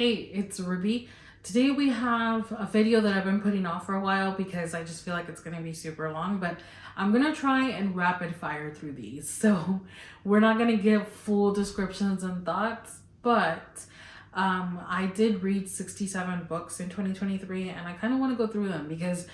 Hey, it's Ruby. Today we have a video that I've been putting off for a while because I just feel like it's going to be super long, but I'm going to try and rapid fire through these. So we're not going to give full descriptions and thoughts, but I did read 67 books in 2023 and I kind of want to go through them because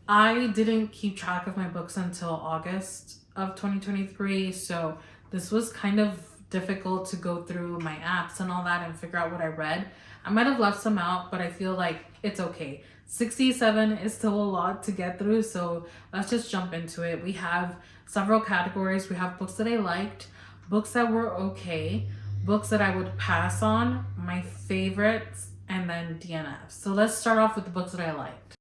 I didn't keep track of my books until August of 2023. So this was kind of difficult to go through my apps and all that and figure out what I read. I might have left some out, but I feel like it's okay. 67 is still a lot to get through, so let's just jump into it. We have several categories. We have books that I liked, books that were okay, books that I would pass on, my favorites, and then DNFs. So let's start off with the books that I liked.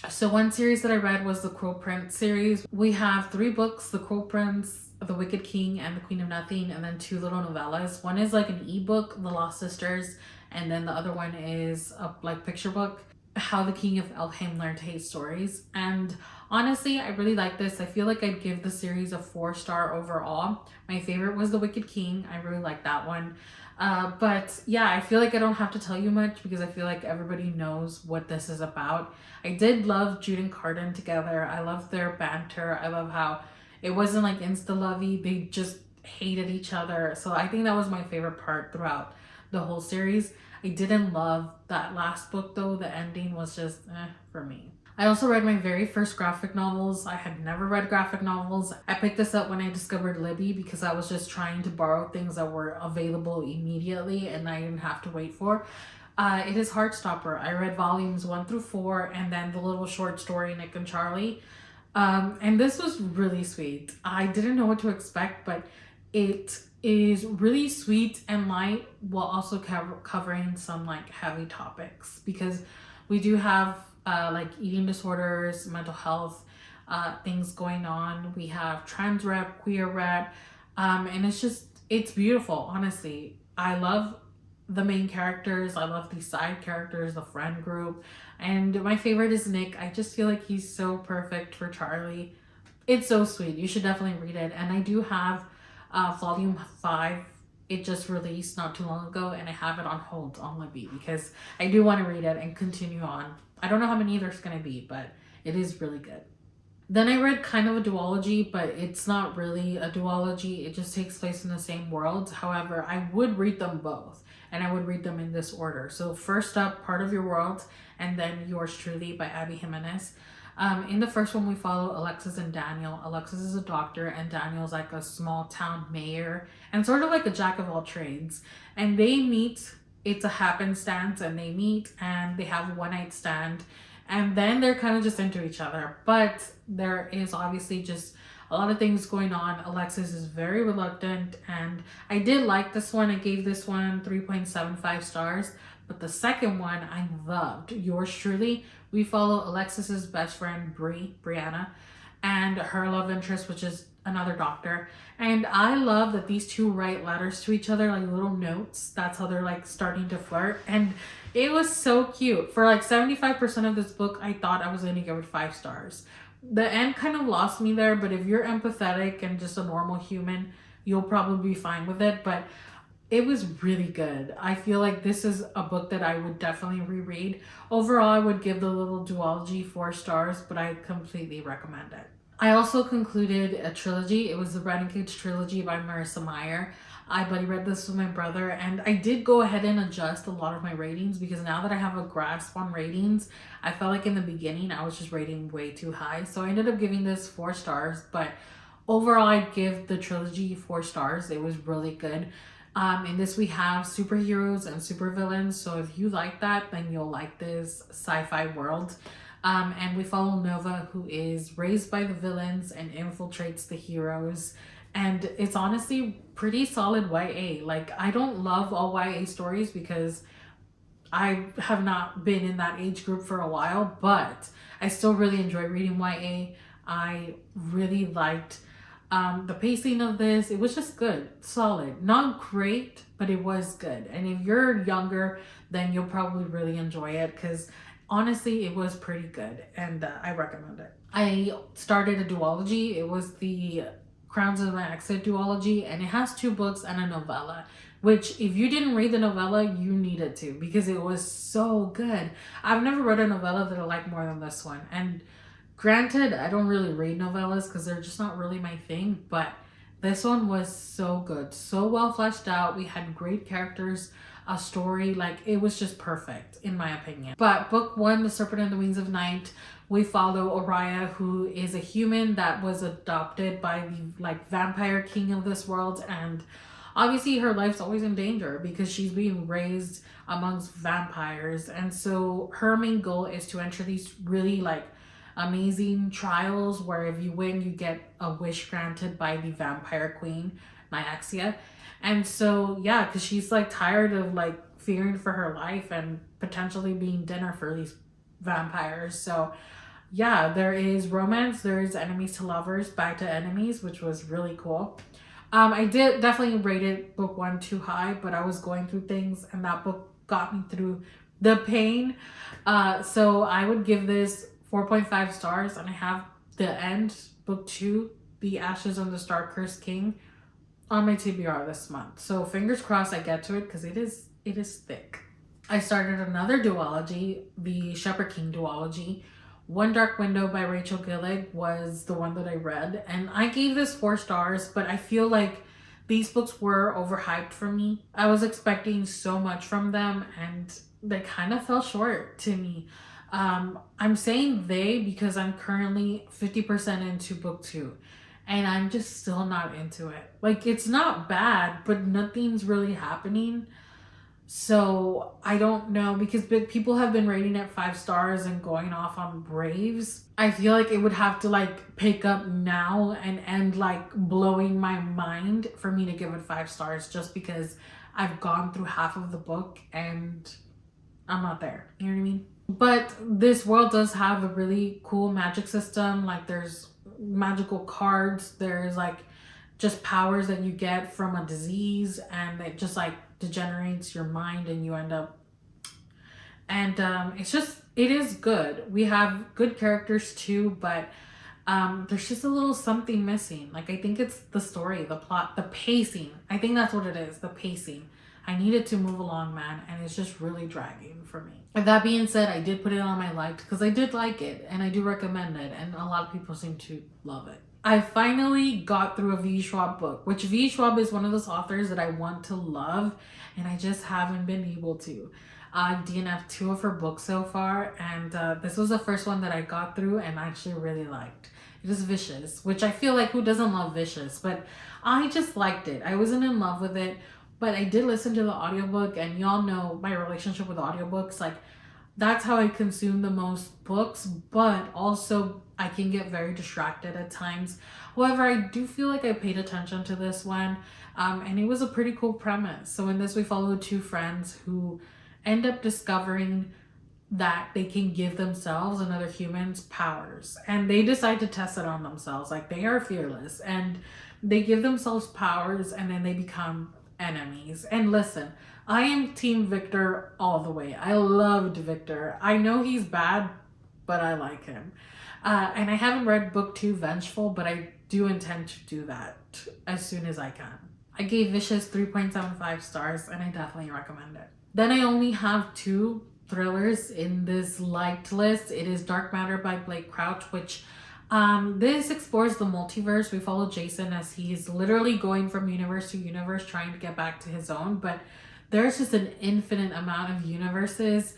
So one series that I read was the Crow Prince series. We have 3 books, The Crow Prince, The Wicked King, and The Queen of Nothing, and then 2 little novellas. One is like an ebook, The Lost Sisters, and then the other one is a like picture book, How the King of Elfheim Learned to Hate Stories. And honestly, I really like this. I feel like I'd give the series a 4-star overall. My favorite was The Wicked King. I really like that one. But yeah, I feel like I don't have to tell you much because I feel like everybody knows what this is about. I did love Jude and Carden together. I love their banter. I love how it wasn't like insta-lovey. They just hated each other. So I think that was my favorite part throughout the whole series. I didn't love that last book though. The ending was just for me. I also read my very first graphic novels. I had never read graphic novels. I picked this up when I discovered Libby because I was just trying to borrow things that were available immediately and I didn't have to wait for. It is Heartstopper. I read volumes 1 through 4 and then the little short story Nick and Charlie. And this was really sweet. I didn't know what to expect, but it is really sweet and light while also covering some like heavy topics because we do have like eating disorders, mental health things going on. We have trans rep, queer rep, and it's beautiful. Honestly, I love the main characters. I love the side characters, the friend group, and my favorite is Nick. I just feel like he's so perfect for Charlie. It's so sweet. You should definitely read it. And I do have volume 5. It just released not too long ago and I have it on hold on Libby because I do want to read it and continue on. I don't know how many there's going to be, but it is really good. Then I read kind of a duology, but it's not really a duology. It just takes place in the same world. However, I would read them both and I would read them in this order. So first up, Part of Your World, and then Yours Truly by Abby Jimenez. In the first one, we follow Alexis and Daniel. Alexis is a doctor and Daniel's like a small town mayor and sort of like a jack of all trades. And they meet, it's a happenstance, and they meet and they have a one-night stand. And then they're kind of just into each other. But there is obviously just a lot of things going on. Alexis is very reluctant and I did like this one. I gave this one 3.75 stars. But the second one I loved, Yours Truly. We follow Alexis's best friend Brianna, and her love interest, which is another doctor. And I love that these two write letters to each other, like little notes. That's how they're like starting to flirt. And it was so cute. For like 75% of this book, I thought I was going to give it 5 stars. The end kind of lost me there, but if you're empathetic and just a normal human, you'll probably be fine with it. But it was really good. I feel like this is a book that I would definitely reread. Overall, I would give the little duology 4 stars, but I completely recommend it. I also concluded a trilogy. It was the Renegades trilogy by Marissa Meyer. I buddy read this with my brother and I did go ahead and adjust a lot of my ratings because now that I have a grasp on ratings, I felt like in the beginning I was just rating way too high. So I ended up giving this 4 stars, but overall I'd give the trilogy 4 stars. It was really good. In this we have superheroes and supervillains, so if you like that, then you'll like this sci-fi world. And we follow Nova, who is raised by the villains and infiltrates the heroes. And it's honestly pretty solid YA. Like, I don't love all YA stories because I have not been in that age group for a while, but I still really enjoy reading YA. I really liked the pacing of this. It was just good, solid, not great, but it was good. And if you're younger, then you'll probably really enjoy it because honestly, it was pretty good and I recommend it. I started a duology. It was the Crowns of My Exit duology, and it has 2 books and a novella. which if you didn't read the novella, you needed to, because it was so good. I've never read a novella that I like more than this one. And granted, I don't really read novellas because they're just not really my thing, but this one was so good, so well fleshed out. We had great characters, a story, like it was just perfect in my opinion. But book one, The Serpent and the Wings of Night, we follow Oriah, who is a human that was adopted by the like vampire king of this world, and obviously her life's always in danger because she's being raised amongst vampires. And so her main goal is to enter these really like amazing trials where if you win, you get a wish granted by the vampire queen, Nyxia. And so, yeah, because she's like tired of like fearing for her life and potentially being dinner for these vampires. So, yeah, there is romance, there is enemies to lovers, back to enemies, which was really cool. I did definitely rated book one too high, but I was going through things and that book got me through the pain. So I would give this 4.5 stars, and I have the end, book two, The Ashes of the Star-Cursed King, on my TBR this month. So fingers crossed I get to it because it is thick. I started another duology, the Shepherd King duology. One Dark Window by Rachel Gillig was the one that I read, and I gave this 4 stars, but I feel like these books were overhyped for me. I was expecting so much from them and they kind of fell short to me. I'm saying they because I'm currently 50% into book 2 and I'm just still not into it. Like, it's not bad, but nothing's really happening. So I don't know, because people have been rating it 5 stars and going off on Braves. I feel like it would have to like pick up now and end like blowing my mind for me to give it 5 stars, just because I've gone through half of the book and I'm not there. You know what I mean? But this world does have a really cool magic system. Like, there's magical cards, there's like just powers that you get from a disease, and it just like degenerates your mind and you end up, and it is good. We have good characters too, but there's just a little something missing. Like, I think it's the story, the plot, the pacing. I think that's what it is, the pacing. I needed to move along, man, and it's just really dragging for me. With that being said, I did put it on my liked because I did like it and I do recommend it, and a lot of people seem to love it. I finally got through a V. Schwab book, which V. Schwab is one of those authors that I want to love, and I just haven't been able to. I've DNF'd 2 of her books so far, and this was the first one that I got through and actually really liked. It is Vicious, which I feel like who doesn't love Vicious, but I just liked it. I wasn't in love with it, but I did listen to the audiobook, and y'all know my relationship with audiobooks. Like, that's how I consume the most books, but also I can get very distracted at times. However, I do feel like I paid attention to this one, and it was a pretty cool premise. So in this, we follow 2 friends who end up discovering that they can give themselves and other humans powers, and they decide to test it on themselves. Like, they are fearless and they give themselves powers, and then they become enemies. And listen, I am team Victor all the way. I loved Victor. I know he's bad, but I like him. And I haven't read book 2, Vengeful, but I do intend to do that as soon as I can. I gave Vicious 3.75 stars, and I definitely recommend it. Then I only have 2 thrillers in this liked list. It is Dark Matter by Blake Crouch, which this explores the multiverse. We follow Jason as he's literally going from universe to universe trying to get back to his own, but there's just an infinite amount of universes,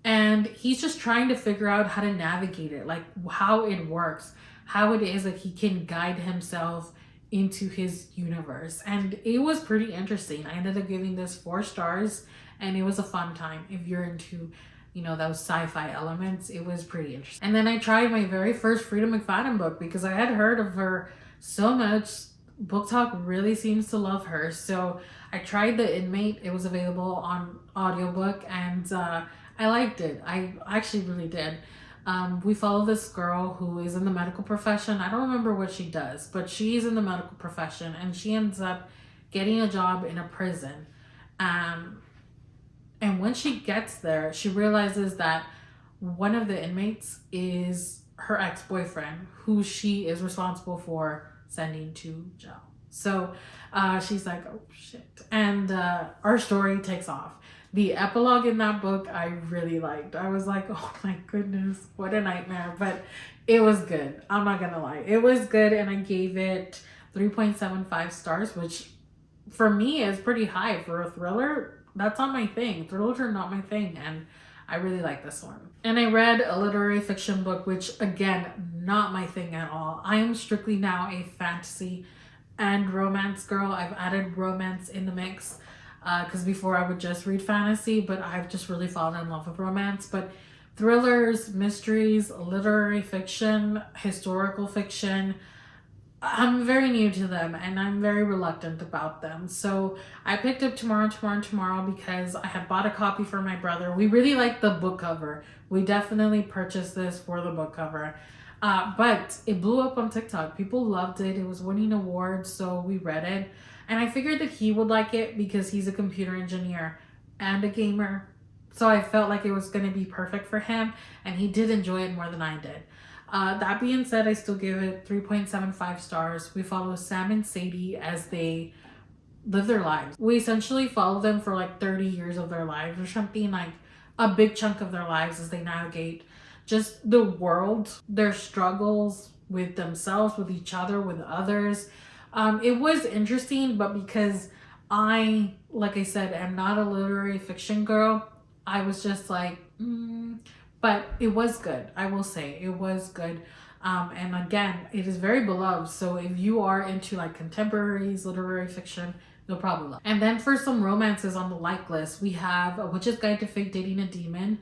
and he's just trying to figure out how to navigate it, like how it works, how it is that he can guide himself into his universe. And it was pretty interesting. I ended up giving this 4 stars, and it was a fun time. If you're into, you know, those sci-fi elements, it was pretty interesting. And then I tried my very first Frida McFadden book because I had heard of her so much. Book Talk really seems to love her. So I tried The Inmate. It was available on audiobook, and I liked it. I actually really did. We follow this girl who is in the medical profession. I don't remember what she does, but she's in the medical profession, and she ends up getting a job in a prison. And when she gets there, she realizes that one of the inmates is her ex-boyfriend, who she is responsible for sending to jail. So she's like, oh shit. And our story takes off. The epilogue in that book I really liked. I was like, oh my goodness, what a nightmare. But it was good. I'm not gonna lie. It was good, and I gave it 3.75 stars, which for me is pretty high for a thriller. That's not my thing. Thrillers are not my thing, and I really like this one. And I read a literary fiction book, which again, not my thing at all. I am strictly now a fantasy and romance girl. I've added romance in the mix because before I would just read fantasy, but I've just really fallen in love with romance. But thrillers, mysteries, literary fiction, historical fiction, I'm very new to them and I'm very reluctant about them. So I picked up Tomorrow because I had bought a copy for my brother. We really liked the book cover. We definitely purchased this for the book cover. But it blew up on TikTok. People loved it. It was winning awards, so we read it. And I figured that he would like it because he's a computer engineer and a gamer. So I felt like it was going to be perfect for him, and he did enjoy it more than I did. That being said, I still give it 3.75 stars. We follow Sam and Sadie as they live their lives. We essentially follow them for like 30 years of their lives or something, like a big chunk of their lives as they navigate just the world, their struggles with themselves, with each other, with others. It was interesting, but because like I said, am not a literary fiction girl, I was just like, but it was good. I will say it was good. And again, it is very beloved. So if you are into like contemporaries, literary fiction, you'll probably love it. And then for some romances on the like list, we have A Witch's Guide to Fake Dating a Demon.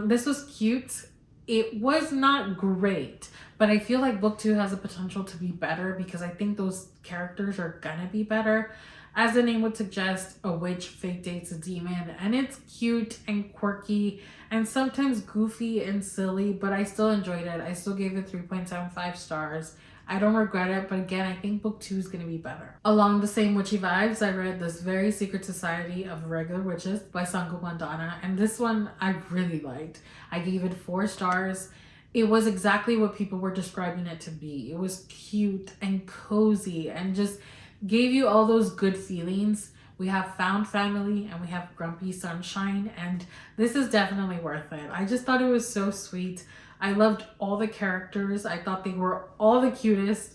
This was cute. It was not great, but I feel like book 2 has the potential to be better because I think those characters are gonna be better. As the name would suggest, a witch fake dates a demon, and it's cute and quirky and sometimes goofy and silly, but I still enjoyed it. I still gave it 3.75 stars. I don't regret it, but again, I think book 2 is going to be better. Along the same witchy vibes, I read This Very Secret Society of Regular Witches by Sango Mandana, and this one I really liked. I gave it 4 stars. It was exactly what people were describing it to be. It was cute and cozy and just gave you all those good feelings. We have found family and we have grumpy sunshine, and this is definitely worth it. I just thought it was so sweet. I loved all the characters. I thought they were all the cutest.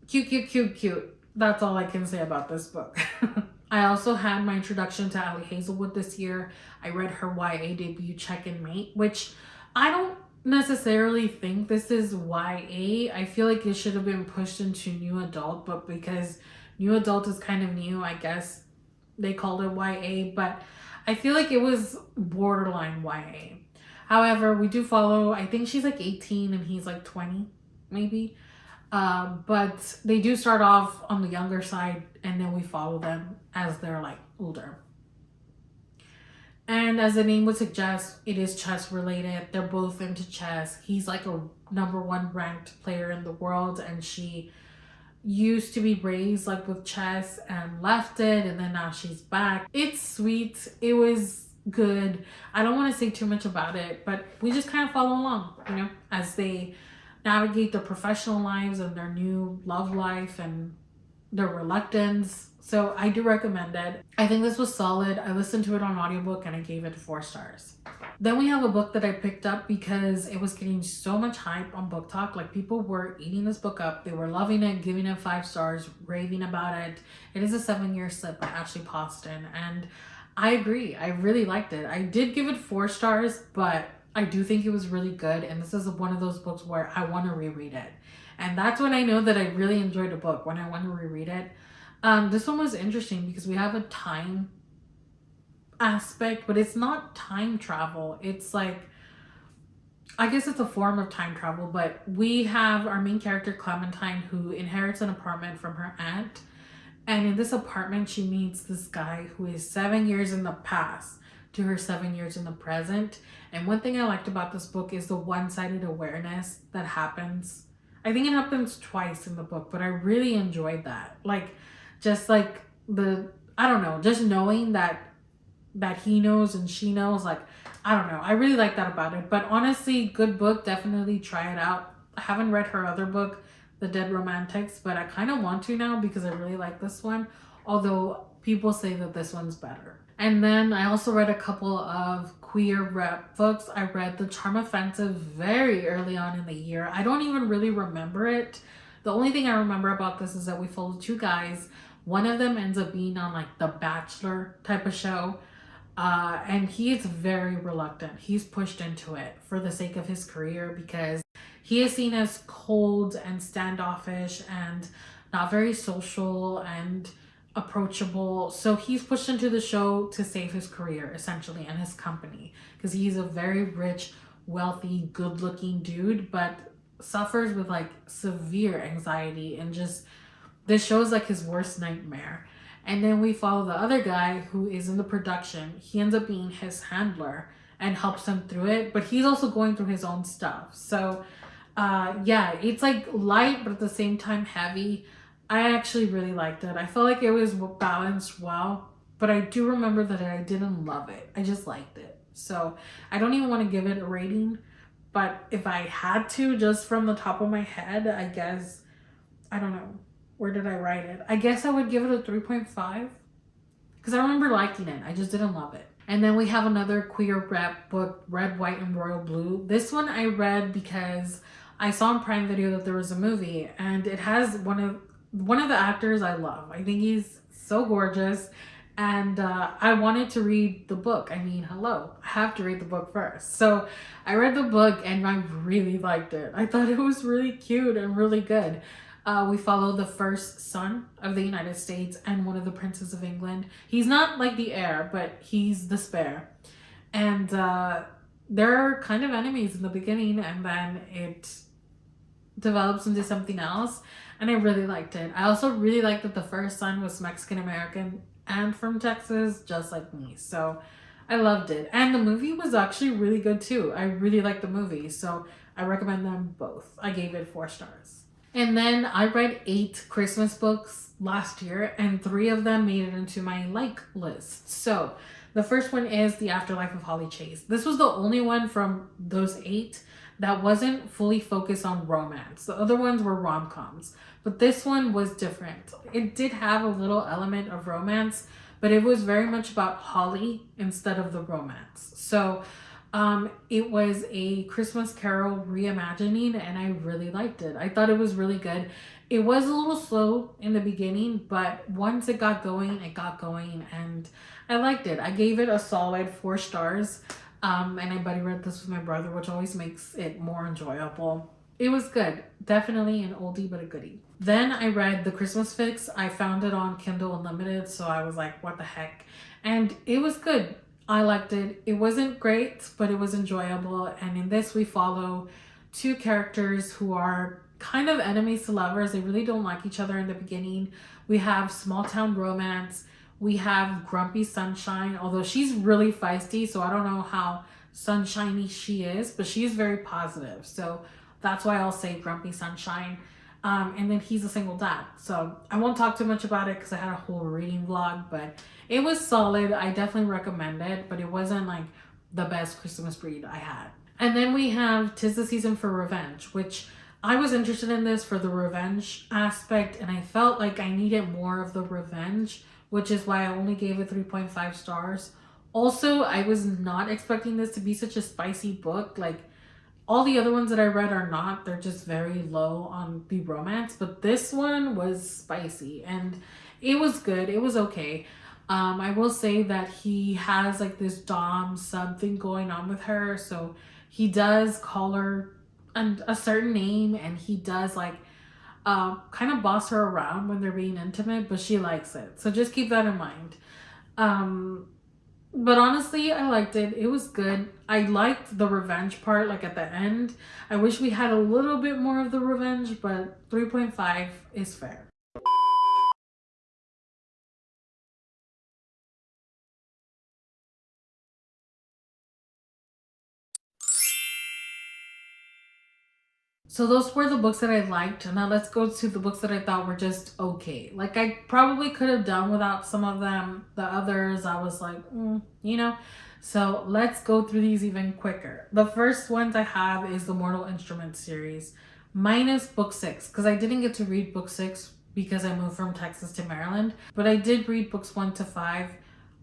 Cute. That's all I can say about this book. I also had my introduction to Ali Hazelwood this year. I read her YA debut, Check and Mate, which I don't necessarily think this is YA. I feel like it should have been pushed into new adult, but because new adult is kind of new, I guess they called it YA, but I feel like it was borderline YA. However, we do follow, I think she's like 18 and he's like 20, maybe. But they do start off on the younger side, and then we follow them as they're like older. And as the name would suggest, it is chess related. They're both into chess. He's like a #1 ranked player in the world, and she used to be raised like with chess and left it, and then now she's back. It's sweet. It was good. I don't want to say too much about it, but we just kind of follow along, you know, as they navigate their professional lives and their new love life and their reluctance. So I do recommend it. I think this was solid. I listened to it on audiobook and I gave it 4 stars. Then we have a book that I picked up because it was getting so much hype on Book Talk. Like, people were eating this book up. They were loving it, giving it 5 stars, raving about it. It is A 7-Year Slip by Ashley Poston, and I agree. I really liked it. I did give it 4 stars, but I do think it was really good. And this is one of those books where I want to reread it. And that's when I know that I really enjoyed a book, when I want to reread it. This one was interesting because we have a time aspect, but it's not time travel. It's like, I guess it's a form of time travel, but we have our main character, Clementine, who inherits an apartment from her aunt. And in this apartment, she meets this guy who is 7 years in the past to her 7 years in the present. And one thing I liked about this book is the one-sided awareness that happens. I think it happens twice in the book, but I really enjoyed that. Like, just like I don't know, just knowing that he knows and she knows, like, I don't know. I really like that about it. But honestly, good book. Definitely try it out. I haven't read her other book, the Dead Romantics, but I kind of want to now because I really like this one, although people say that this one's better. And then I also read a couple of queer rep books. I read The Charm Offensive very early on in the year. I don't even really remember it. The only thing I remember about this is that we follow two guys. One of them ends up being on like the Bachelor type of show. And he is very reluctant. He's pushed into it for the sake of his career because he is seen as cold and standoffish and not very social and approachable. So he's pushed into the show to save his career, essentially, and his company, because he's a very rich, wealthy, good looking dude, but suffers with like severe anxiety, and just this shows like his worst nightmare. And then we follow the other guy who is in the production. He ends up being his handler and helps him through it, but he's also going through his own stuff. So yeah, it's like light but at the same time heavy. I actually really liked it. I felt like it was balanced well, but I do remember that I didn't love it. I just liked it. So I don't even want to give it a rating, but if I had to, just from the top of my head, I guess, I don't know, where did I write it? I guess I would give it a 3.5 because I remember liking it. I just didn't love it. And then we have another queer rep book, Red, White, and Royal Blue. This one I read because I saw on Prime Video that there was a movie, and it has one of the actors I love. I think he's so gorgeous, and I wanted to read the book. I mean, hello, I have to read the book first. So I read the book and I really liked it. I thought it was really cute and really good. We follow the first son of the United States and one of the princes of England. He's not like the heir, but he's the spare. And they're kind of enemies in the beginning, and then it develops into something else. And I really liked it. I also really liked that the first son was Mexican American and from Texas, just like me. So I loved it. And the movie was actually really good too. I really liked the movie. So I recommend them both. I gave it 4 stars. And then I read 8 Christmas books last year, and 3 of them made it into my like list. So the first one is The Afterlife of Holly Chase. This was the only one from those 8 that wasn't fully focused on romance. The other ones were rom-coms, but this one was different. It did have a little element of romance, but it was very much about Holly instead of the romance. So it was a Christmas Carol reimagining, and I really liked it. I thought it was really good. It was a little slow in the beginning, but once it got going, and I liked it. I gave it a solid 4 stars. And I buddy read this with my brother, which always makes it more enjoyable. It was good. Definitely an oldie but a goodie. Then I read The Christmas Fix. I found it on Kindle Unlimited, so I was like, what the heck? And it was good. I liked it. It wasn't great, but it was enjoyable. And in this, we follow 2 characters who are kind of enemies to lovers. They really don't like each other in the beginning. We have small town romance. We have Grumpy Sunshine, although she's really feisty, so I don't know how sunshiny she is, but she's very positive. So that's why I'll say Grumpy Sunshine. And then he's a single dad. So I won't talk too much about it because I had a whole reading vlog, but it was solid. I definitely recommend it, but it wasn't like the best Christmas read I had. And then we have 'Tis the Season for Revenge, which I was interested in this for the revenge aspect, and I felt like I needed more of the revenge, which is why I only gave it 3.5 stars. Also, I was not expecting this to be such a spicy book. Like, all the other ones that I read are not. They're just very low on the romance. But this one was spicy, and it was good. It was okay. I will say that he has like this dom something going on with her. So he does call her a certain name, and he does like kind of boss her around when they're being intimate, but she likes it. So just keep that in mind. But honestly, I liked it. It was good. I liked the revenge part, like at the end. I wish we had a little bit more of the revenge, but 3.5 is fair. So those were the books that I liked. Now let's go to the books that I thought were just okay. Like, I probably could have done without some of them. The others, I was like, you know. So let's go through these even quicker. The first ones I have is the Mortal Instruments series, minus book 6, because I didn't get to read book 6 because I moved from Texas to Maryland. But I did read books 1 to 5.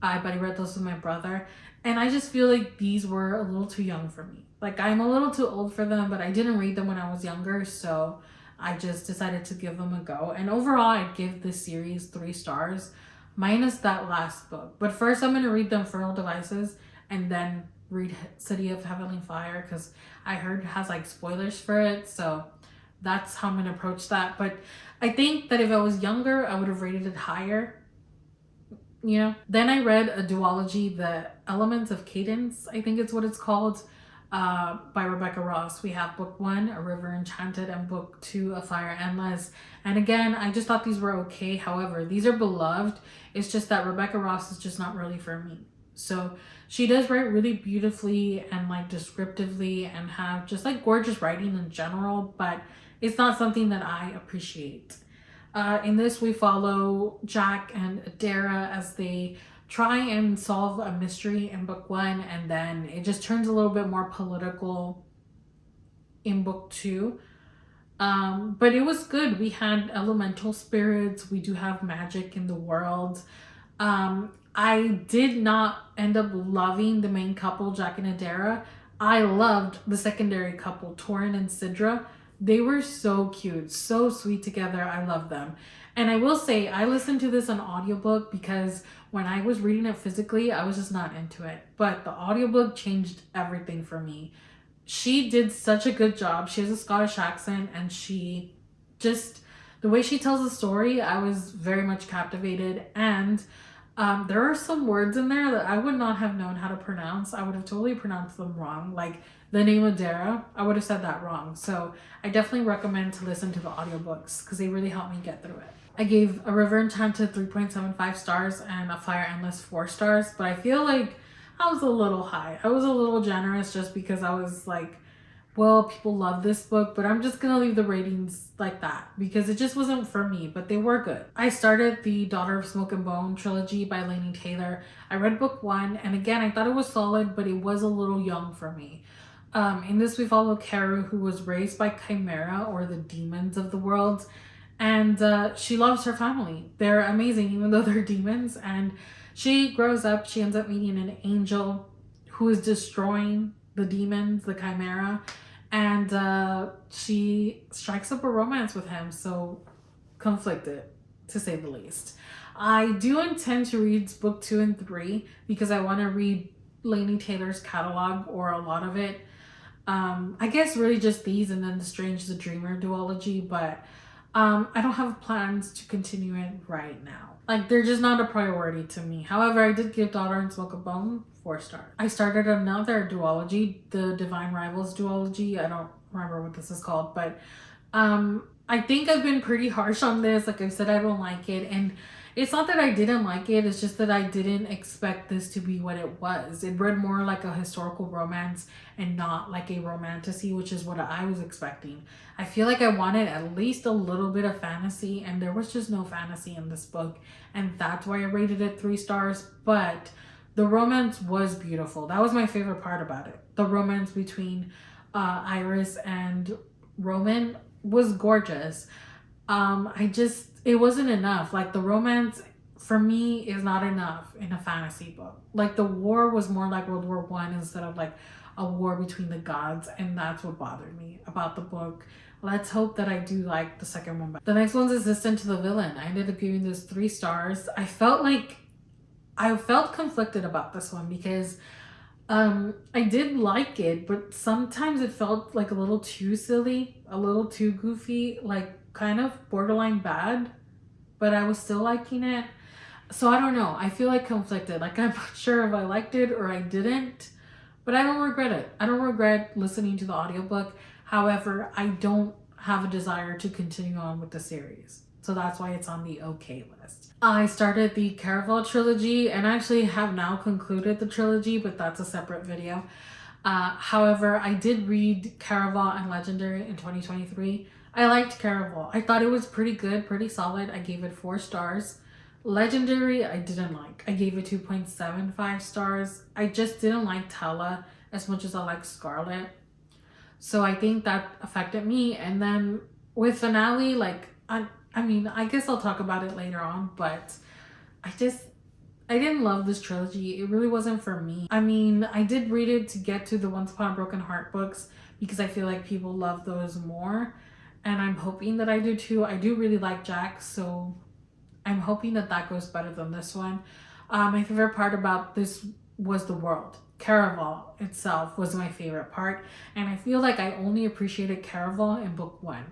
But I read those with my brother. And I just feel like these were a little too young for me. Like, I'm a little too old for them, but I didn't read them when I was younger. So I just decided to give them a go. And overall, I'd give this series 3 stars, minus that last book. But first, I'm going to read The Infernal Devices and then read City of Heavenly Fire, because I heard it has like spoilers for it. So that's how I'm going to approach that. But I think that if I was younger, I would have rated it higher. You know, then I read a duology, The Elements of Cadence, I think it's what it's called, by Rebecca Ross. We have book 1, A River Enchanted, and book 2, A Fire Endless. And again, I just thought these were okay. However, these are beloved. It's just that Rebecca Ross is just not really for me. So she does write really beautifully and like descriptively and have just like gorgeous writing in general, but it's not something that I appreciate. In this, we follow Jack and Adara as they try and solve a mystery in book 1, and then it just turns a little bit more political in book 2. But it was good. We had elemental spirits. We do have magic in the world. I did not end up loving the main couple, Jack and Adara. I loved the secondary couple, Torin and Sidra. They were so cute, so sweet together. I love them. And I will say, I listened to this on audiobook because when I was reading it physically, I was just not into it. But the audiobook changed everything for me. She did such a good job. She has a Scottish accent, and she just, the way she tells the story, I was very much captivated. And there are some words in there that I would not have known how to pronounce. I would have totally pronounced them wrong. Like the name Adara, I would have said that wrong. So I definitely recommend to listen to the audiobooks because they really helped me get through it. I gave A River Enchanted 3.75 stars and A Fire Endless 4 stars, but I feel like I was a little high. I was a little generous just because I was like, well, people love this book, but I'm just gonna leave the ratings like that because it just wasn't for me, but they were good. I started the Daughter of Smoke and Bone trilogy by Laini Taylor. I read book 1, and again, I thought it was solid, but it was a little young for me. In this, we follow Karu, who was raised by Chimera, or the demons of the world, and she loves her family. They're amazing, even though they're demons, and she grows up, she ends up meeting an angel who is destroying the demons, the Chimera, and she strikes up a romance with him, so conflicted, to say the least. I do intend to read book 2 and 3 because I want to read Laini Taylor's catalog, or a lot of it. I guess really just these and then the Strange the Dreamer duology, but I don't have plans to continue it right now. Like, they're just not a priority to me. However, I did give Daughter and Smoke and Bone 4 stars. I started another duology, the Divine Rivals duology. I don't remember what this is called, but I think I've been pretty harsh on this. Like I've said, I don't like it, and it's not that I didn't like it, it's just that I didn't expect this to be what it was. It read more like a historical romance and not like a romantasy, which is what I was expecting. I feel like I wanted at least a little bit of fantasy, and there was just no fantasy in this book, and that's why I rated it 3 stars. But the romance was beautiful. That was my favorite part about it. The romance between Iris and Roman was gorgeous. It wasn't enough. Like, the romance for me is not enough in a fantasy book. Like, the war was more like World War I instead of like a war between the gods, and that's what bothered me about the book. Let's hope that I do like the second one. The next one's Assistant to the Villain. I ended up giving this 3 stars. I felt conflicted about this one because I did like it, but sometimes it felt like a little too silly, a little too goofy, like kind of borderline bad, but I was still liking it. So I don't know. I feel like conflicted. Like, I'm not sure if I liked it or I didn't, but I don't regret it. I don't regret listening to the audiobook. However, I don't have a desire to continue on with the series. So that's why it's on the okay list. I started the Caraval trilogy and actually have now concluded the trilogy, but that's a separate video. However, I did read Caraval and Legendary in 2023. I liked Caraval. I thought it was pretty good, pretty solid. I gave it 4 stars. Legendary, I didn't like. I gave it 2.75 stars. I just didn't like Tala as much as I like Scarlet. So I think that affected me. And then with finale, like I mean, I guess I'll talk about it later on, but I just I didn't love this trilogy. It really wasn't for me. I mean, I did read it to get to the Once Upon a Broken Heart books because I feel like people love those more. And I'm hoping that I do too. I do really like Jack, so I'm hoping that that goes better than this one. My favorite part about this was the world. Caraval itself was my favorite part, and I feel like I only appreciated Caraval in book one.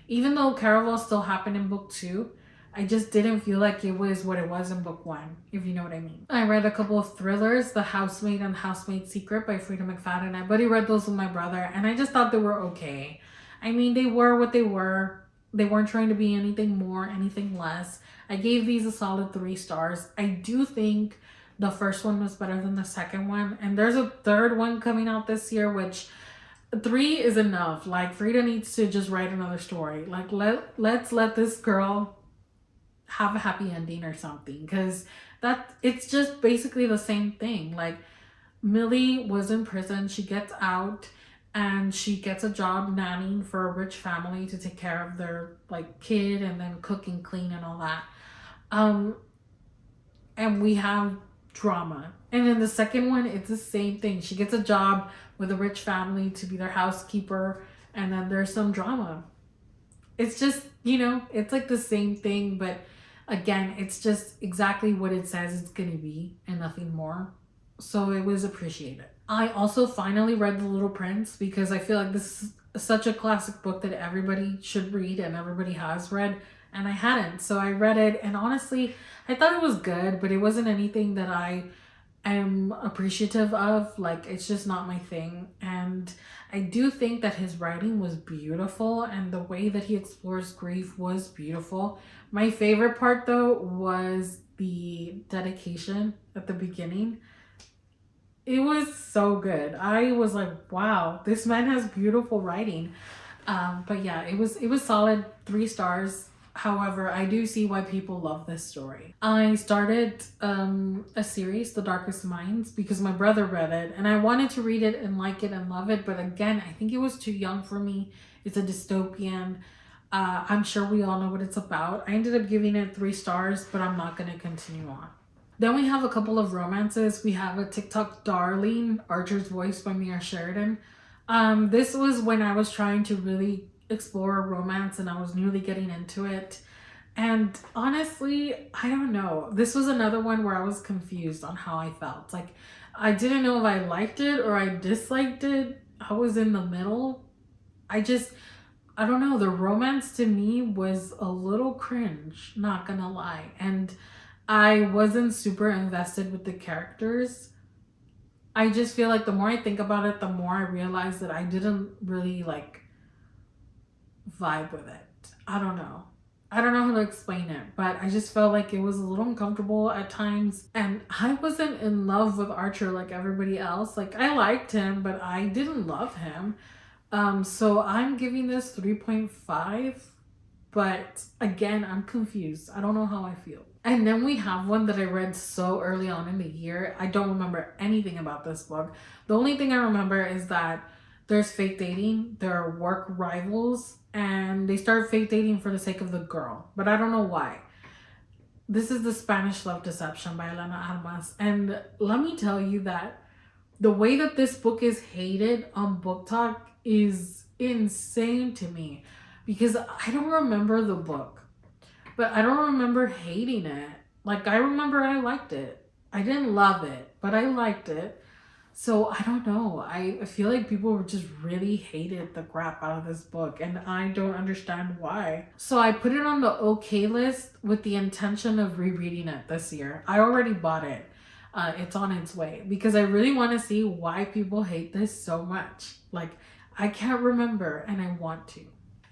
Even though Caraval still happened in book two, I just didn't feel like it was what it was in book one, if you know what I mean. I read a couple of thrillers, The Housemaid and Housemaid's Secret by Frida McFadden. I buddy read those with my brother, and I just thought they were okay. I mean, they were what they were. They weren't trying to be anything more, anything less. I gave these a solid 3 stars. I do think the first one was better than the second one, and there's a third one coming out this year, which 3 is enough. Like, Frida needs to just write another story. Like, let's let this girl have a happy ending or something, because that it's just basically the same thing. Like, Millie was in prison, she gets out, and she gets a job nannying for a rich family to take care of their like kid, and then cook and clean and all that. um and we have drama. And in the second one, it's the same thing. She gets a job with a rich family to be their housekeeper, and then there's some drama. It's just, it's like the same thing, but again, it's just exactly what it says it's gonna be and nothing more. So it was appreciated. I also finally read The Little Prince because I feel like this is such a classic book that everybody should read and everybody has read, and I hadn't. So I read it, and honestly, I thought it was good, but it wasn't anything that I am appreciative of. Like, it's just not my thing. And I do think that his writing was beautiful, and the way that he explores grief was beautiful. My favorite part, though, was the dedication at the beginning. It was so good. I was like, wow, this man has beautiful writing. But yeah, it was solid 3 stars. However, I do see why people love this story. I started a series, The Darkest Minds, because my brother read it, and I wanted to read it and like it and love it. But again, I think it was too young for me. It's a dystopian. I'm sure we all know what it's about. I ended up giving it 3 stars, but I'm not going to continue on. Then we have a couple of romances. We have a TikTok darling, Archer's Voice by Mia Sheridan. This was when I was trying to really explore romance and I was newly getting into it. And honestly, I don't know. This was another one where I was confused on how I felt. Like, I didn't know if I liked it or I disliked it. I was in the middle. I don't know. The romance to me was a little cringe, not gonna lie. And I wasn't super invested with the characters. I just feel like the more I think about it, the more I realize that I didn't really like vibe with it. I don't know. I don't know how to explain it, but I just felt like it was a little uncomfortable at times. And I wasn't in love with Archer like everybody else. Like, I liked him, but I didn't love him. So I'm giving this 3.5. But again, I'm confused. I don't know how I feel. And then we have one that I read so early on in the year. I don't remember anything about this book. The only thing I remember is that there's fake dating, there are work rivals, and they start fake dating for the sake of the girl. But I don't know why. This is The Spanish Love Deception by Elena Almas. And let me tell you that the way that this book is hated on Book Talk is insane to me. Because I don't remember the book, but I don't remember hating it. Like, I remember I liked it. I didn't love it, but I liked it. So I don't know. I feel like people just really hated the crap out of this book, and I don't understand why. So I put it on the okay list with the intention of rereading it this year. I already bought it. It's on its way because I really want to see why people hate this so much. Like, I can't remember, and I want to.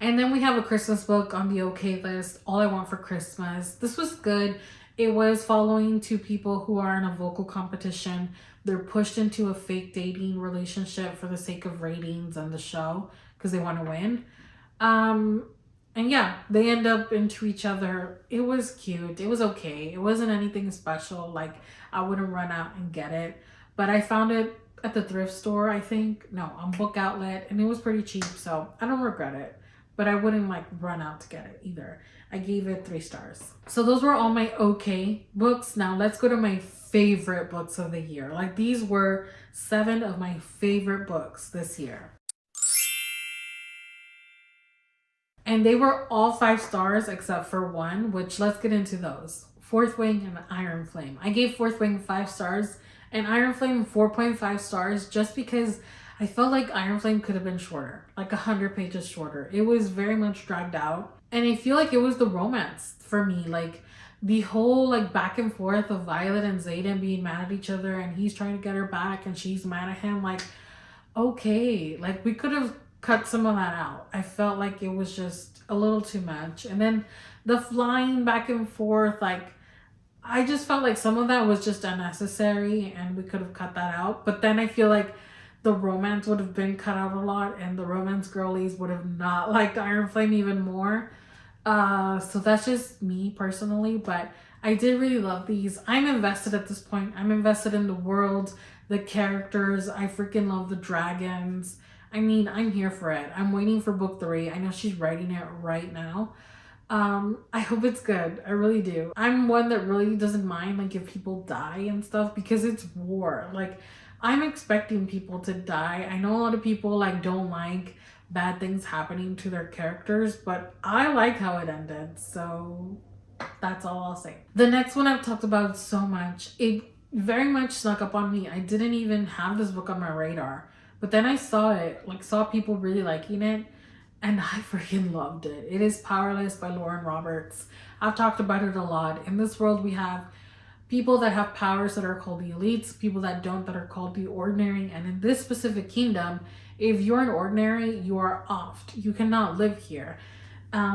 And then we have a Christmas book on the okay list, All I Want for Christmas. This was good. It was following 2 people who are in a vocal competition. They're pushed into a fake dating relationship for the sake of ratings and the show because they want to win. And yeah, they end up into each other. It was cute. It was okay. It wasn't anything special. Like, I wouldn't run out and get it. But I found it at the thrift store, I think. No, on Book Outlet, and it was pretty cheap, so I don't regret it. But I wouldn't like run out to get it either. I gave it 3 stars. So those were all my okay books. Now let's go to my favorite books of the year. Like these were 7 of my favorite books this year. And they were all 5 stars except for one, which let's get into those. Fourth Wing and Iron Flame. I gave Fourth Wing 5 stars and Iron Flame 4.5 stars just because I felt like Iron Flame could have been shorter, like 100 pages shorter. It was very much dragged out. And I feel like it was the romance for me. Like the whole like back and forth of Violet and Xaden being mad at each other and he's trying to get her back and she's mad at him. Like, okay, like we could have cut some of that out. I felt like it was just a little too much. And then the flying back and forth, like I just felt like some of that was just unnecessary and we could have cut that out. But then I feel like the romance would have been cut out a lot and the romance girlies would have not liked Iron Flame even more. So that's just me personally, but I did really love these. I'm invested at this point. I'm invested in the world, the characters. I freaking love the dragons. I mean, I'm here for it. I'm waiting for book 3. I know she's writing it right now. I hope it's good. I really do. I'm one that really doesn't mind like if people die and stuff because it's war. Like I'm expecting people to die. I know a lot of people like don't like bad things happening to their characters, but I like how it ended. So that's all I'll say. The next one I've talked about so much. It very much snuck up on me. I didn't even have this book on my radar. But then I saw it, like saw people really liking it, and I freaking loved it. It is Powerless by Lauren Roberts. I've talked about it a lot. In this world, we have people that have powers that are called the elites, people that don't that are called the ordinary. And in this specific kingdom, if you're an ordinary, you are offed. You cannot live here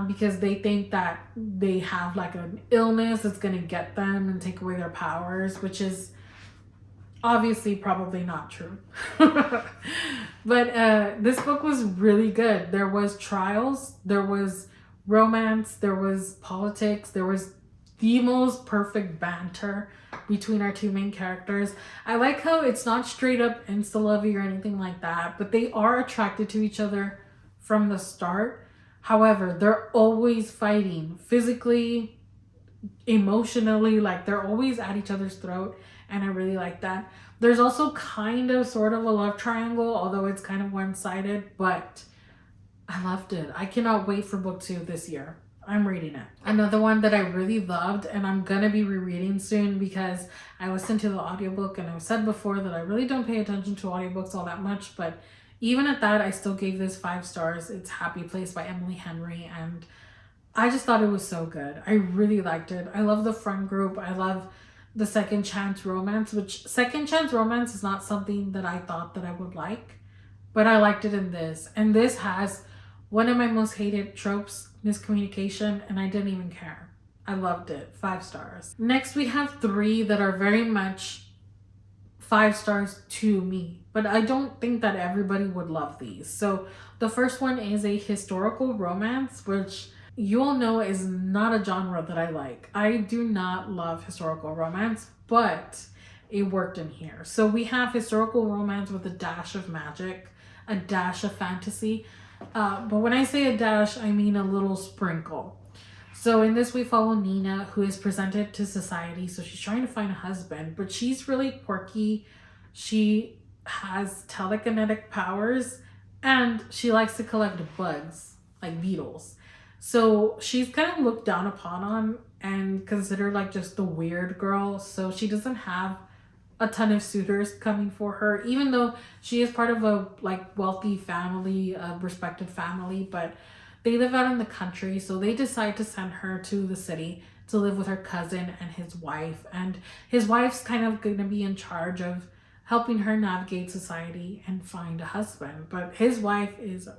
because they think that they have like an illness that's going to get them and take away their powers, which is obviously probably not true. But this book was really good. There was trials, there was romance, there was politics, there was the most perfect banter between our 2 main characters. I like how it's not straight up insta-lovey or anything like that, but they are attracted to each other from the start. However, they're always fighting physically, emotionally, like they're always at each other's throat. And I really like that. There's also kind of sort of a love triangle, although it's kind of one-sided, but I loved it. I cannot wait for book 2 this year. I'm reading it. Another one that I really loved and I'm gonna be rereading soon because I listened to the audiobook and I've said before that I really don't pay attention to audiobooks all that much, but even at that, I still gave this 5 stars. It's Happy Place by Emily Henry and I just thought it was so good. I really liked it. I love the friend group. I love the second chance romance, which second chance romance is not something that I thought that I would like, but I liked it in this. And this has one of my most hated tropes, miscommunication, and I didn't even care. I loved it. 5 stars. Next, we have 3 that are very much 5 stars to me, but I don't think that everybody would love these. So the first one is a historical romance, which you all know is not a genre that I like. I do not love historical romance, but it worked in here. So we have historical romance with a dash of magic, a dash of fantasy. But when I say a dash, I mean a little sprinkle. So in this, we follow Nina, who is presented to society. So she's trying to find a husband, but she's really quirky. She has telekinetic powers and she likes to collect bugs, like beetles. So she's kind of looked down upon on and considered like just the weird girl. So she doesn't have a ton of suitors coming for her, even though she is part of a like wealthy family, a respected family, but they live out in the country. So they decide to send her to the city to live with her cousin and his wife. And his wife's kind of going to be in charge of helping her navigate society and find a husband. But his wife is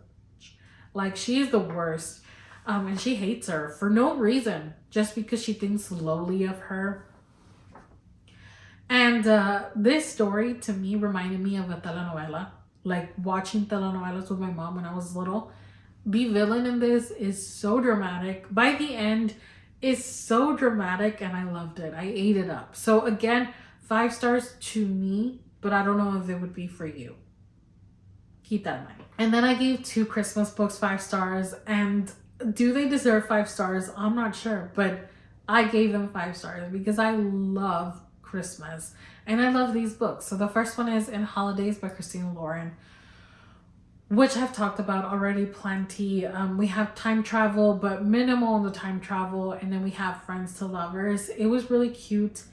like, she is the worst. And she hates her for no reason, just because she thinks lowly of her. And this story to me reminded me of a telenovela, like watching telenovelas with my mom when I was little. The villain in this is so dramatic. By the end, is so dramatic and I loved it. I ate it up. So again, 5 stars to me. but I don't know if it would be for you. Keep that in mind. And then I gave 2 Christmas books 5 stars, and do they deserve 5 stars? I'm not sure, but I gave them 5 stars because I love Christmas and I love these books. So the first one is In Holidays by Christina Lauren, which I've talked about already plenty. We have time travel, but minimal in the time travel, and then we have Friends to Lovers. It was really cute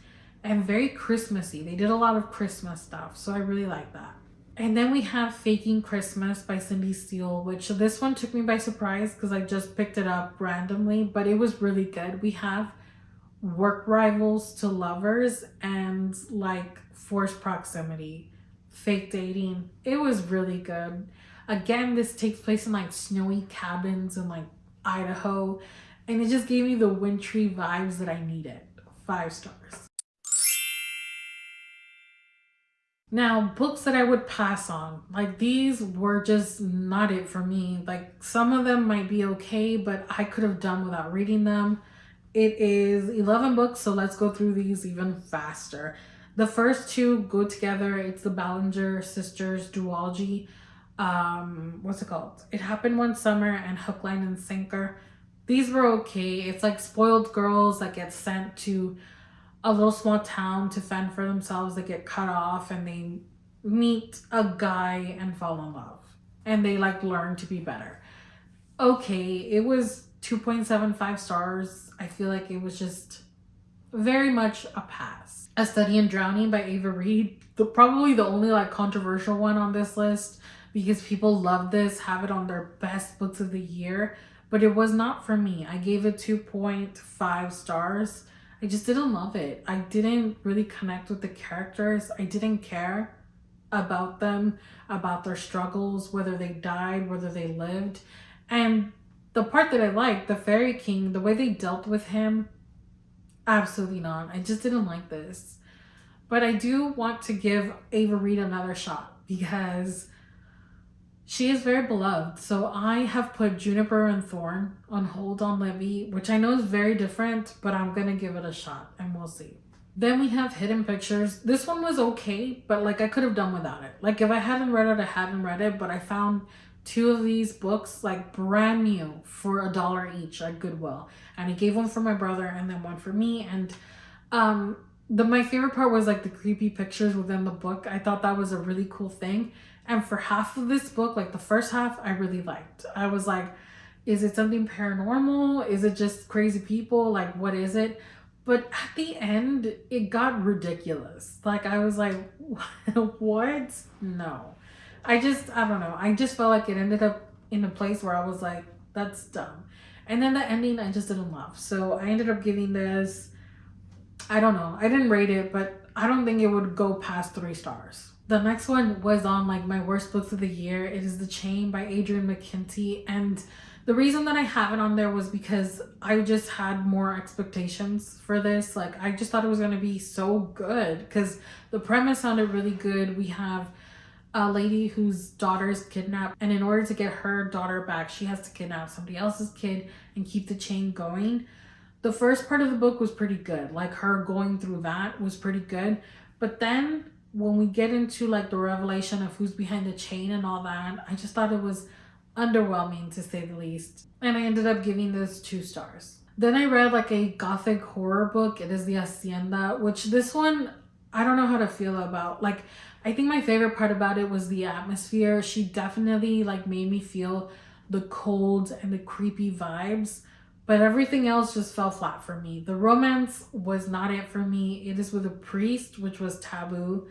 and very Christmassy. They did a lot of Christmas stuff, so I really like that. And then we have Faking Christmas by Cindy Steele, which this one took me by surprise because I just picked it up randomly, but it was really good. We have work rivals to lovers and like forced proximity, fake dating. It was really good. Again, this takes place in like snowy cabins in like Idaho, and it just gave me the wintry vibes that I needed. 5 stars. Now, books that I would pass on, like these were just not it for me. Like some of them might be okay, but I could have done without reading them. It is 11 books, so let's go through these even faster. The first 2 go together. It's the Ballinger Sisters duology. What's it called? It Happened One Summer and Hook, Line, and Sinker. These were okay. It's like spoiled girls that get sent to a little small town to fend for themselves. They get cut off and they meet a guy and fall in love. And they like learn to be better. Okay, it was 2.75 stars. I feel like it was just very much a pass. A Study in Drowning by Ava Reed. Probably the only like controversial one on this list because people love this, have it on their best books of the year. But it was not for me. I gave it 2.5 stars. I just didn't love it. I didn't really connect with the characters. I didn't care about them, about their struggles, whether they died, whether they lived. And the part that I liked, the Fairy King, the way they dealt with him, absolutely not. I just didn't like this. But I do want to give Ava Reed another shot because she is very beloved. So I have put Juniper and Thorn on hold on Libby, which I know is very different, but I'm going to give it a shot and we'll see. Then we have Hidden Pictures. This one was okay, but like I could have done without it. Like if I hadn't read it, I hadn't read it, but I found 2 of these books like brand new for $1 each at Goodwill. And I gave one for my brother and then one for me. And my favorite part was like the creepy pictures within the book. I thought that was a really cool thing. And for half of this book, like the first half, I really liked. I was like, is it something paranormal? Is it just crazy people? Like, what is it? But at the end, it got ridiculous. Like, I was like, what? No. I don't know. I just felt like it ended up in a place where I was like, that's dumb. And then the ending, I just didn't love. So I ended up giving this, I don't know. I didn't rate it, but I don't think it would go past 3 stars. The next one was on like my worst books of the year. It is The Chain by Adrienne McKenty. And the reason that I have it on there was because I just had more expectations for this. Like I just thought it was going to be so good because the premise sounded really good. We have a lady whose daughter is kidnapped, and in order to get her daughter back, she has to kidnap somebody else's kid and keep the chain going. The first part of the book was pretty good. Like her going through that was pretty good. But then when we get into like the revelation of who's behind the chain and all that, I just thought it was underwhelming to say the least. And I ended up giving this 2 stars. Then I read like a gothic horror book. It is The Hacienda, which this one, I don't know how to feel about. Like, I think my favorite part about it was the atmosphere. She definitely like made me feel the cold and the creepy vibes, but everything else just fell flat for me. The romance was not it for me. It is with a priest, which was taboo.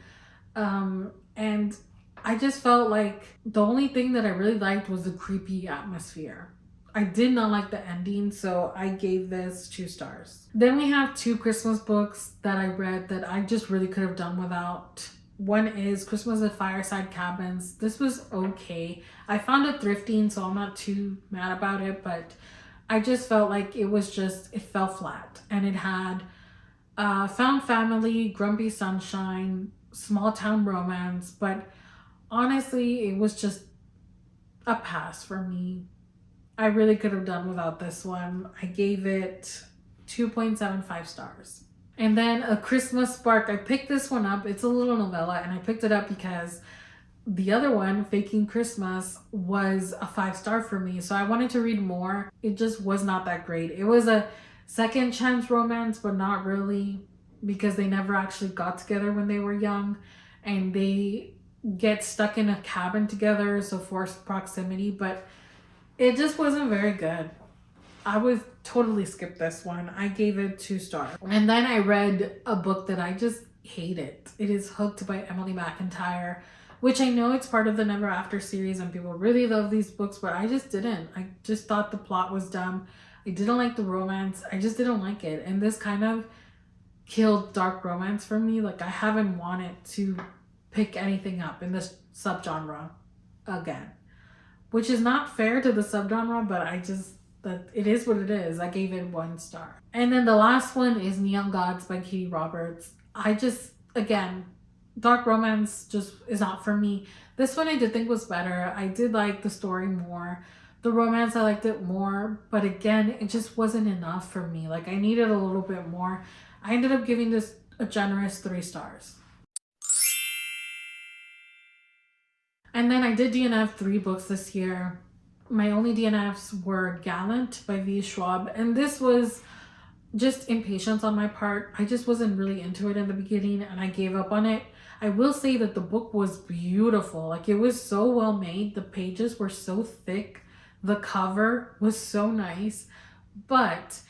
And I just felt like the only thing that I really liked was the creepy atmosphere. I did not like the ending, so I gave this 2 stars. Then we have 2 Christmas books that I read that I just really could have done without. One is Christmas at Fireside Cabins. This was okay. I found it thrifting, so I'm not too mad about it, but I just felt like it fell flat. And it had Found Family, Grumpy Sunshine, Small Town Romance, but honestly, it was just a pass for me. I really could have done without this one. I gave it 2.75 stars. And then A Christmas Spark. I picked this one up. It's a little novella, and I picked it up because the other one, Faking Christmas, was a 5-star for me. So I wanted to read more. It just was not that great. It was a second chance romance, but not really, because they never actually got together when they were young, and they get stuck in a cabin together, so forced proximity, but it just wasn't very good. I would totally skip this one. I gave it 2 stars. And then I read a book that I just hated. It is Hooked by Emily McIntyre, which I know it's part of the Never After series and people really love these books, but I just didn't. I just thought the plot was dumb. I didn't like the romance. I just didn't like it. And this kind of killed dark romance for me. Like, I haven't wanted to pick anything up in this subgenre again, which is not fair to the subgenre, but that it is what it is. I gave it 1 star. And then the last one is Neon Gods by Katie Roberts. Again, dark romance just is not for me. This one I did think was better. I did like the story more. The romance, I liked it more, but again, it just wasn't enough for me. Like, I needed a little bit more. I ended up giving this a generous 3 stars. And then I did DNF 3 books this year. My only DNFs were Gallant by V. Schwab, and this was just impatience on my part. I just wasn't really into it in the beginning, and I gave up on it. I will say that the book was beautiful. Like, it was so well made. The pages were so thick. The cover was so nice. But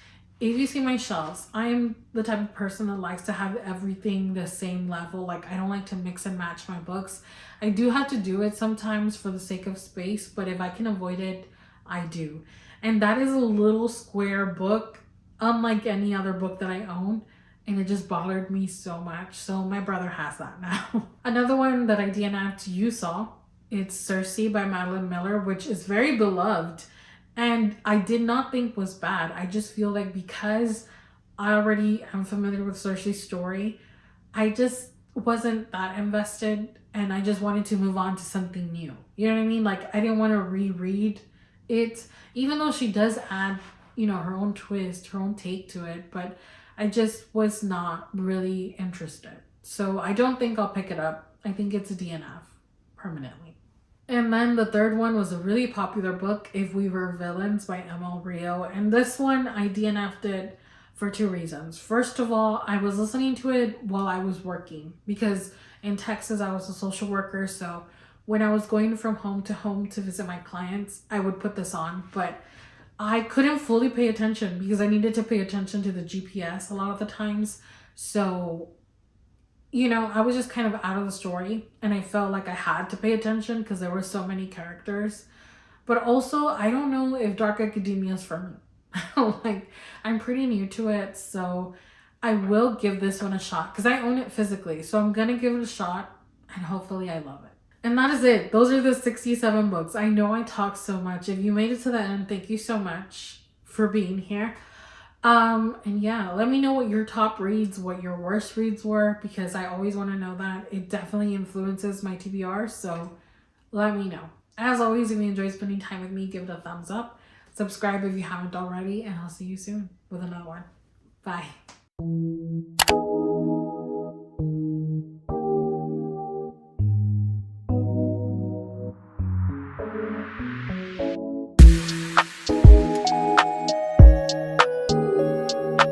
if you see my shelves, I am the type of person that likes to have everything the same level. Like, I don't like to mix and match my books. I do have to do it sometimes for the sake of space, but if I can avoid it, I do. And that is a little square book, unlike any other book that I own, and it just bothered me so much. So my brother has that now. Another one that I DNF'd, you saw. It's Circe by Madeline Miller, which is very beloved, and I did not think was bad. I just feel like because I already am familiar with Circe's story, I just wasn't that invested, and I just wanted to move on to something new. You know what I mean? Like, I didn't want to reread it, even though she does add, her own twist, her own take to it, but I just was not really interested. So I don't think I'll pick it up. I think it's a DNF permanently. And then the third one was a really popular book, If We Were Villains by ML Rio. And this one, I DNF'd it for 2 reasons. First of all, I was listening to it while I was working, because in Texas, I was a social worker. So when I was going from home to visit my clients, I would put this on. But I couldn't fully pay attention because I needed to pay attention to the GPS a lot of the times. So, I was just kind of out of the story, and I felt like I had to pay attention because there were so many characters. But also, I don't know if dark academia is for me. Like, I'm pretty new to it, so I will give this one a shot because I own it physically. So I'm going to give it a shot, and hopefully I love it. And that is it. Those are the 67 books. I know I talk so much. If you made it to the end, thank you so much for being here. And yeah, let me know what your top reads, what your worst reads were, because I always want to know that. It definitely influences my TBR, so let me know. As always, if you enjoy spending time with me, give it a thumbs up. Subscribe if you haven't already, and I'll see you soon with another one. Bye.